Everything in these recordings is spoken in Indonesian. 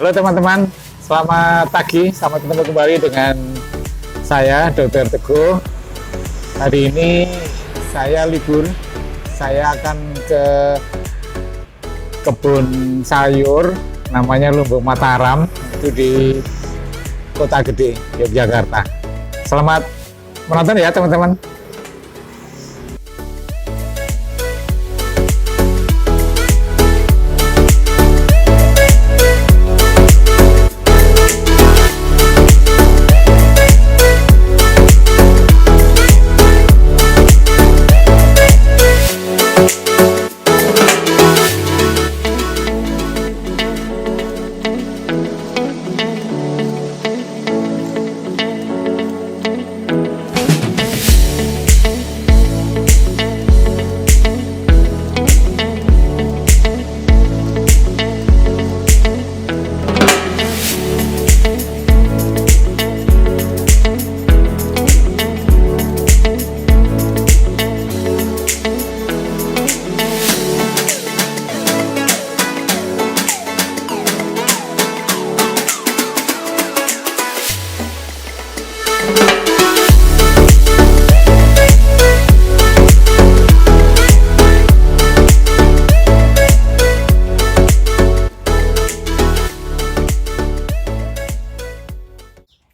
Halo teman-teman, selamat pagi, selamat ketemu kembali dengan saya Dr. Teguh. Hari ini saya libur, saya akan ke kebun sayur, namanya Lumbung Mataram, itu di Kota Gede, Yogyakarta. Selamat menonton ya teman-teman.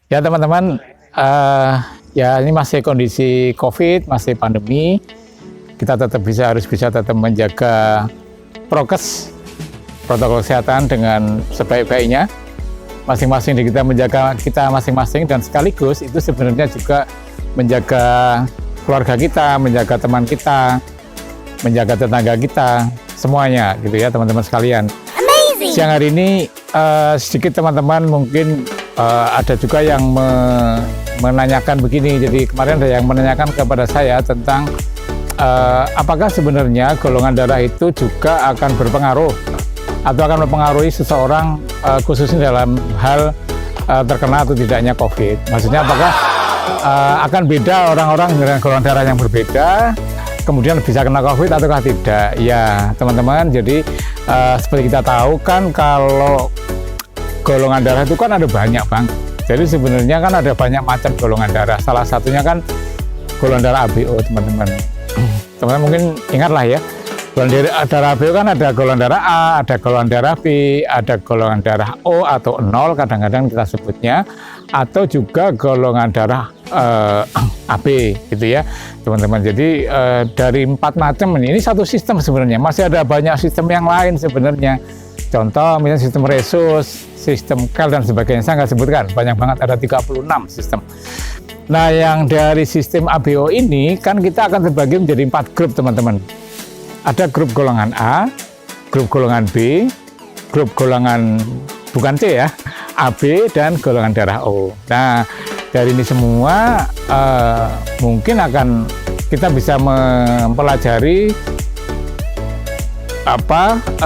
Ya teman-teman, ya ini masih kondisi COVID, masih pandemi. Kita harus bisa tetap menjaga prokes, protokol kesehatan dengan sebaik-baiknya. Masing-masing kita menjaga kita masing-masing, dan sekaligus itu sebenarnya juga menjaga keluarga kita, menjaga teman kita, menjaga tetangga kita, semuanya gitu ya teman-teman sekalian. Amazing. Siang hari ini sedikit teman-teman mungkin ada juga yang menanyakan begini. Jadi kemarin ada yang menanyakan kepada saya tentang apakah sebenarnya golongan darah itu juga akan berpengaruh atau akan mempengaruhi seseorang khususnya dalam hal terkena atau tidaknya COVID. Maksudnya apakah akan beda orang-orang dengan golongan darah yang berbeda kemudian bisa kena COVID ataukah tidak? Ya teman-teman, jadi seperti kita tahu kan kalau golongan darah itu kan ada banyak bang. Jadi sebenarnya kan ada banyak macam golongan darah. Salah satunya kan golongan darah ABO teman-teman. Teman-teman mungkin ingatlah ya. Golongan darah ABO kan ada golongan darah A, ada golongan darah B, ada golongan darah O atau 0 kadang-kadang kita sebutnya, atau juga golongan darah AB gitu ya teman-teman. Jadi dari 4 macam ini satu sistem sebenarnya. Masih ada banyak sistem yang lain sebenarnya. Contoh misalnya sistem Rhesus, sistem KEL dan sebagainya, saya nggak sebutkan, banyak banget, ada 36 sistem. Nah yang dari sistem ABO ini kan kita akan terbagi menjadi 4 grup teman-teman. Ada grup golongan A, grup golongan B, grup golongan bukan C ya, AB, dan golongan darah O. Nah dari ini semua mungkin akan kita bisa mempelajari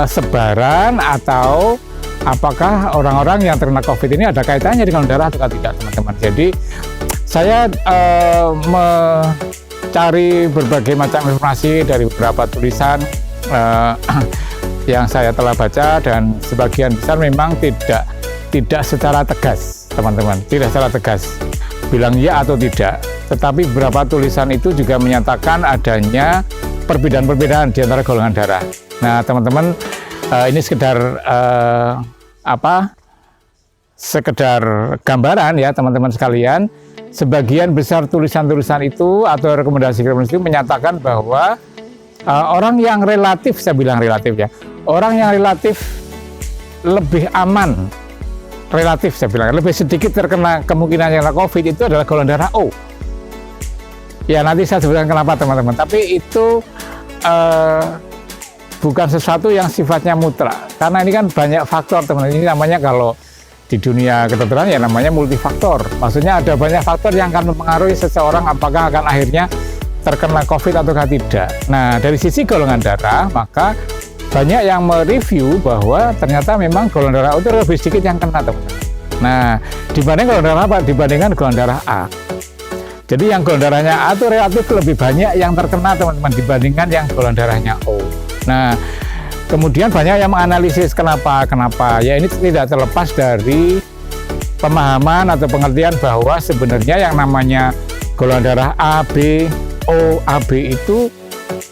sebaran atau apakah orang-orang yang terkena COVID ini ada kaitannya dengan darah atau tidak teman-teman. Jadi saya mencari berbagai macam informasi dari beberapa tulisan yang saya telah baca, dan sebagian besar memang tidak secara tegas teman-teman, tidak secara tegas bilang ya atau tidak. Tetapi beberapa tulisan itu juga menyatakan adanya perbedaan-perbedaan di antara golongan darah. Nah teman-teman, ini sekedar sekedar gambaran ya teman-teman sekalian. Sebagian besar tulisan-tulisan itu atau rekomendasi-rekomendasi itu menyatakan bahwa orang yang relatif, saya bilang relatif ya, orang yang relatif lebih aman, relatif saya bilang lebih sedikit terkena kemungkinan yang COVID itu adalah golongan darah O. Ya nanti saya sebutkan kenapa teman-teman. Tapi itu bukan sesuatu yang sifatnya mutlak, karena ini kan banyak faktor teman-teman. Ini namanya kalau di dunia kedokteran ya namanya multifaktor. Maksudnya ada banyak faktor yang akan mempengaruhi seseorang apakah akan akhirnya terkena COVID atau tidak. Nah dari sisi golongan darah, maka banyak yang mereview bahwa ternyata memang golongan darah itu lebih sedikit yang kena teman-teman. Nah dibanding golongan darah apa? Dibandingkan golongan darah A. Jadi yang golongan darahnya A itu relatif lebih banyak yang terkena teman-teman dibandingkan yang golongan darahnya O. Nah Kemudian banyak yang menganalisis kenapa. Ya ini tidak terlepas dari pemahaman atau pengertian bahwa sebenarnya yang namanya golongan darah A, B, O, AB itu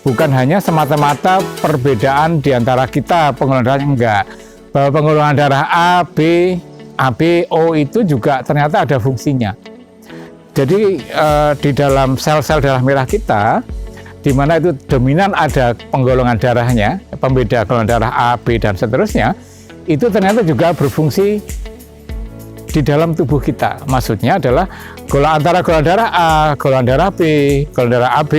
bukan hanya semata-mata perbedaan di antara kita penggolongan darahnya, enggak. Bahwa penggolongan darah A, B, AB, O itu juga ternyata ada fungsinya. Jadi di dalam sel-sel darah merah kita, di mana itu dominan ada penggolongan darahnya, pembeda golongan darah A, B, dan seterusnya, itu ternyata juga berfungsi di dalam tubuh kita. Maksudnya adalah antara golongan darah A, golongan darah B, golongan darah AB,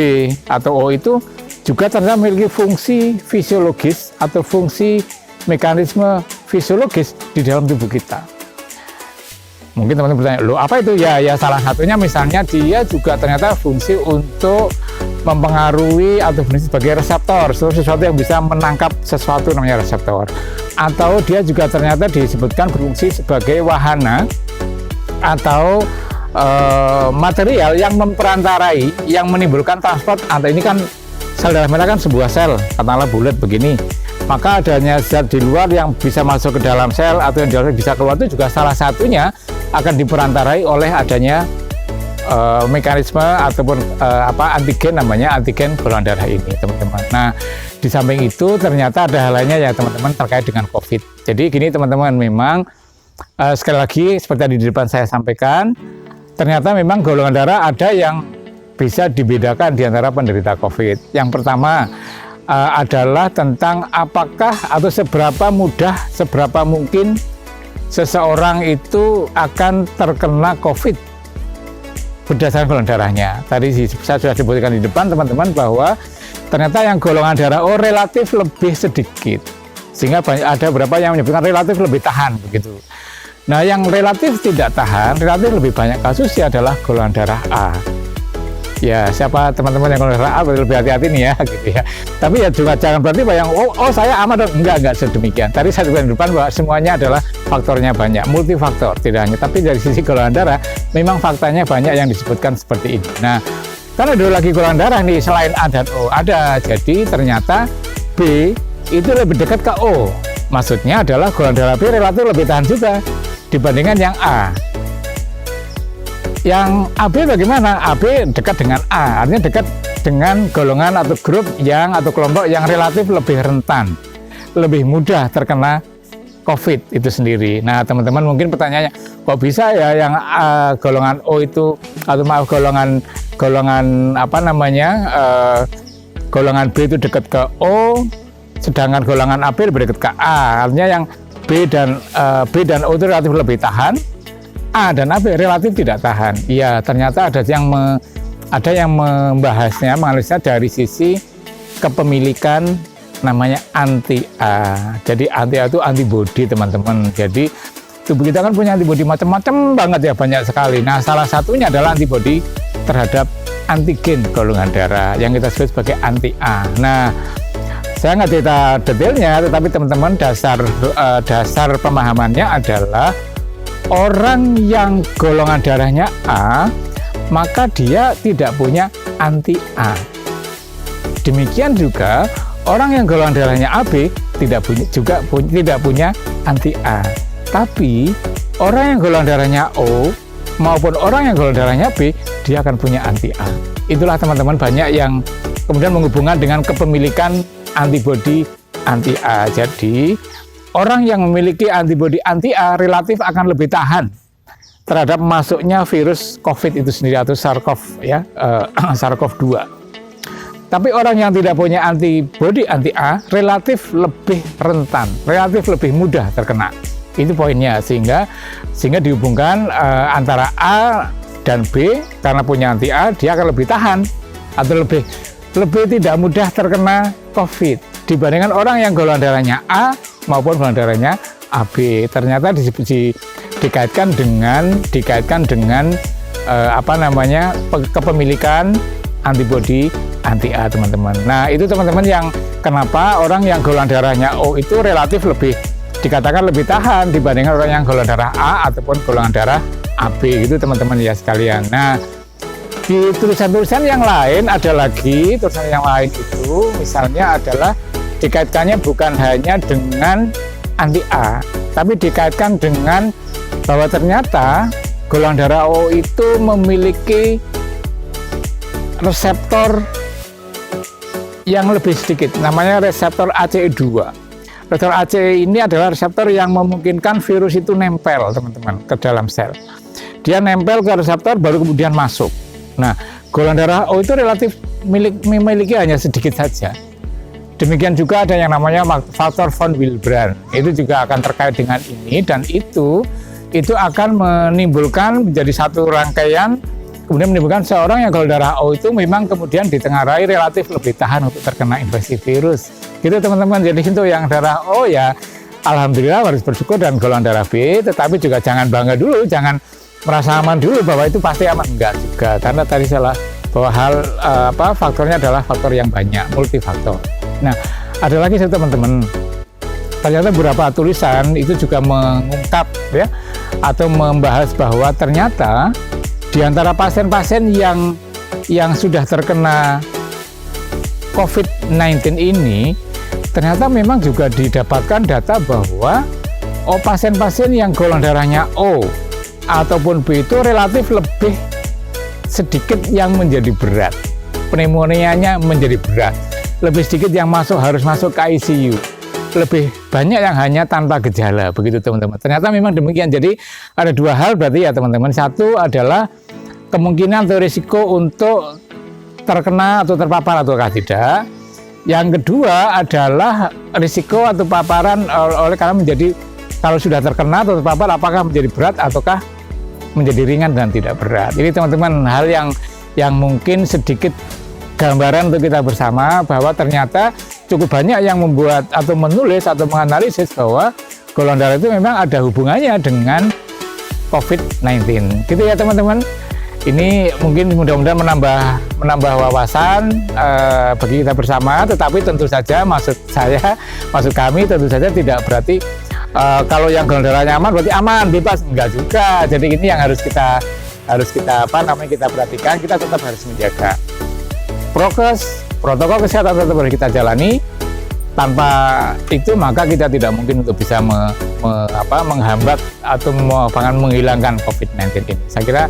atau O itu juga ternyata memiliki fungsi fisiologis atau fungsi mekanisme fisiologis di dalam tubuh kita. Mungkin teman-teman bertanya, loh apa itu? Ya salah satunya misalnya dia juga ternyata fungsi untuk mempengaruhi atau fungsi sebagai reseptor, sesuatu yang bisa menangkap sesuatu namanya reseptor. Atau dia juga ternyata disebutkan berfungsi sebagai wahana atau material yang memperantarai, yang menimbulkan transport. Atau ini kan sel darah merah kan sebuah sel, katakanlah bulat begini. Maka adanya zat di luar yang bisa masuk ke dalam sel atau yang di luar bisa keluar itu juga salah satunya akan diperantarai oleh adanya mekanisme ataupun antigen, namanya antigen golongan darah ini, teman-teman. Nah, di samping itu ternyata ada hal lainnya ya teman-teman terkait dengan COVID. Jadi gini teman-teman, memang sekali lagi seperti tadi di depan saya sampaikan, ternyata memang golongan darah ada yang bisa dibedakan di antara penderita COVID. Yang pertama adalah tentang apakah atau seberapa mudah, seberapa mungkin seseorang itu akan terkena COVID berdasarkan golongan darahnya. Tadi saya sudah sebutkan di depan teman-teman bahwa ternyata yang golongan darah O relatif lebih sedikit, sehingga ada beberapa yang menyebutkan relatif lebih tahan begitu. Nah, yang relatif tidak tahan, relatif lebih banyak kasusnya adalah golongan darah A. Ya, siapa teman-teman yang golongan darah A lebih hati-hati nih ya, gitu ya. Tapi ya juga jangan berarti bayang, oh saya aman dong. Enggak sedemikian. Tadi saya sebutkan di depan bahwa semuanya adalah faktornya banyak, multifaktor, tidak hanya. Tapi dari sisi golongan darah, memang faktanya banyak yang disebutkan seperti ini. Nah, karena ada lagi golongan darah nih selain A dan O ada, jadi ternyata B itu lebih dekat ke O. Maksudnya adalah golongan darah B relatif lebih tahan juga dibandingkan yang A. Yang AB bagaimana? AB dekat dengan A, artinya dekat dengan golongan atau grup yang atau kelompok yang relatif lebih rentan, lebih mudah terkena COVID itu sendiri. Nah, teman-teman mungkin pertanyaannya, kok bisa ya yang golongan O itu atau maaf golongan golongan B itu dekat ke O, sedangkan golongan AB lebih dekat ke A. Artinya yang B dan O itu relatif lebih tahan, A dan AB relatif tidak tahan. Iya, ternyata ada yang membahasnya, menganalisnya dari sisi kepemilikan namanya anti-A. Jadi anti-A itu antibody, teman-teman. Jadi tubuh kita kan punya antibody macam-macam banget ya, banyak sekali. Nah, salah satunya adalah antibody terhadap antigen golongan darah yang kita sebut sebagai anti-A. Nah, saya nggak cerita detailnya, tetapi teman-teman dasar pemahamannya adalah orang yang golongan darahnya A, maka dia tidak punya anti-A. Demikian juga orang yang golongan darahnya AB tidak punya anti-A. Tapi orang yang golongan darahnya O maupun orang yang golongan darahnya B, dia akan punya anti-A. Itulah teman-teman banyak yang kemudian menghubungkan dengan kepemilikan antibodi anti-A. Jadi orang yang memiliki antibodi anti-A relatif akan lebih tahan terhadap masuknya virus COVID itu sendiri atau SARS-CoV-2. Tapi orang yang tidak punya antibodi anti-A relatif lebih rentan, relatif lebih mudah terkena. Itu poinnya, sehingga dihubungkan antara A dan B, karena punya anti-A dia akan lebih tahan atau lebih tidak mudah terkena COVID dibandingkan orang yang golongan darahnya A maupun golongan darahnya AB. Ternyata dikaitkan dengan kepemilikan antibodi anti-A, teman-teman. Nah, itu teman-teman yang kenapa orang yang golongan darahnya O itu relatif lebih dikatakan lebih tahan dibandingkan orang yang golongan darah A ataupun golongan darah AB, itu teman-teman ya sekalian. Nah, di tulisan-tulisan yang lain ada lagi, tulisan yang lain itu misalnya adalah dikaitkannya bukan hanya dengan anti A, tapi dikaitkan dengan bahwa ternyata golongan darah O itu memiliki reseptor yang lebih sedikit, namanya reseptor ACE2. Reseptor ACE ini adalah reseptor yang memungkinkan virus itu nempel, teman-teman, ke dalam sel. Dia nempel ke reseptor baru kemudian masuk. Nah, golongan darah O itu relatif memiliki hanya sedikit saja. Demikian juga ada yang namanya faktor von Willebrand. Itu juga akan terkait dengan ini, dan itu akan menimbulkan menjadi satu rangkaian, kemudian menimbulkan seorang yang golongan darah O itu memang kemudian ditengarai relatif lebih tahan untuk terkena infeksi virus. Gitu teman-teman. Jadi untuk yang darah O ya alhamdulillah harus bersyukur, dan golongan darah B, tetapi juga jangan bangga dulu, jangan merasa aman dulu bahwa itu pasti aman, enggak juga. Karena tadi salah bahwa faktornya adalah faktor yang banyak, multifaktor. Nah, ada lagi satu teman-teman. Ternyata beberapa tulisan itu juga mengungkap ya atau membahas bahwa ternyata di antara pasien-pasien yang sudah terkena COVID-19 ini, ternyata memang juga didapatkan data bahwa pasien-pasien yang golongan darahnya O ataupun B itu relatif lebih sedikit yang menjadi berat, pneumonianya menjadi berat, lebih sedikit yang harus masuk ke ICU, lebih banyak yang hanya tanpa gejala, begitu teman-teman. Ternyata memang demikian. Jadi ada dua hal berarti ya teman-teman. Satu adalah kemungkinan atau risiko untuk terkena atau terpapar ataukah tidak. Yang kedua adalah risiko atau paparan oleh karena menjadi, kalau sudah terkena atau terpapar, apakah menjadi berat ataukah menjadi ringan dan tidak berat. Jadi teman-teman, hal yang mungkin sedikit gambaran untuk kita bersama bahwa ternyata cukup banyak yang membuat atau menulis atau menganalisis bahwa golongan darah itu memang ada hubungannya dengan COVID-19. Gitu ya teman-teman. Ini mungkin mudah-mudahan menambah wawasan bagi kita bersama, tetapi tentu saja maksud kami tentu saja tidak berarti kalau yang golongan darahnya aman berarti aman, bebas, enggak juga. Jadi ini yang harus kita kita perhatikan. Kita tetap harus menjaga prokes, protokol kesehatan tetap harus kita jalani. Tanpa itu maka kita tidak mungkin untuk bisa menghambat atau menghilangkan COVID-19 ini. Saya kira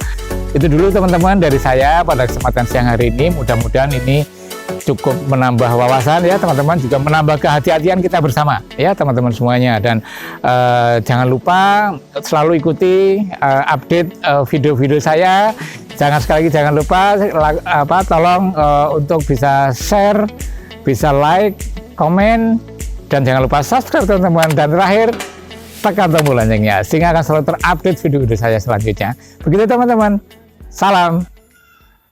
itu dulu teman-teman dari saya pada kesempatan siang hari ini. Mudah-mudahan ini cukup menambah wawasan ya teman-teman, juga menambah kehati-hatian kita bersama ya teman-teman semuanya. Dan jangan lupa selalu ikuti update video-video saya. Sekali lagi jangan lupa tolong untuk bisa share, bisa like, komen, dan jangan lupa subscribe teman-teman. Dan terakhir tekan tombol loncengnya sehingga akan selalu terupdate video-video saya selanjutnya. Begitu teman-teman. Salam.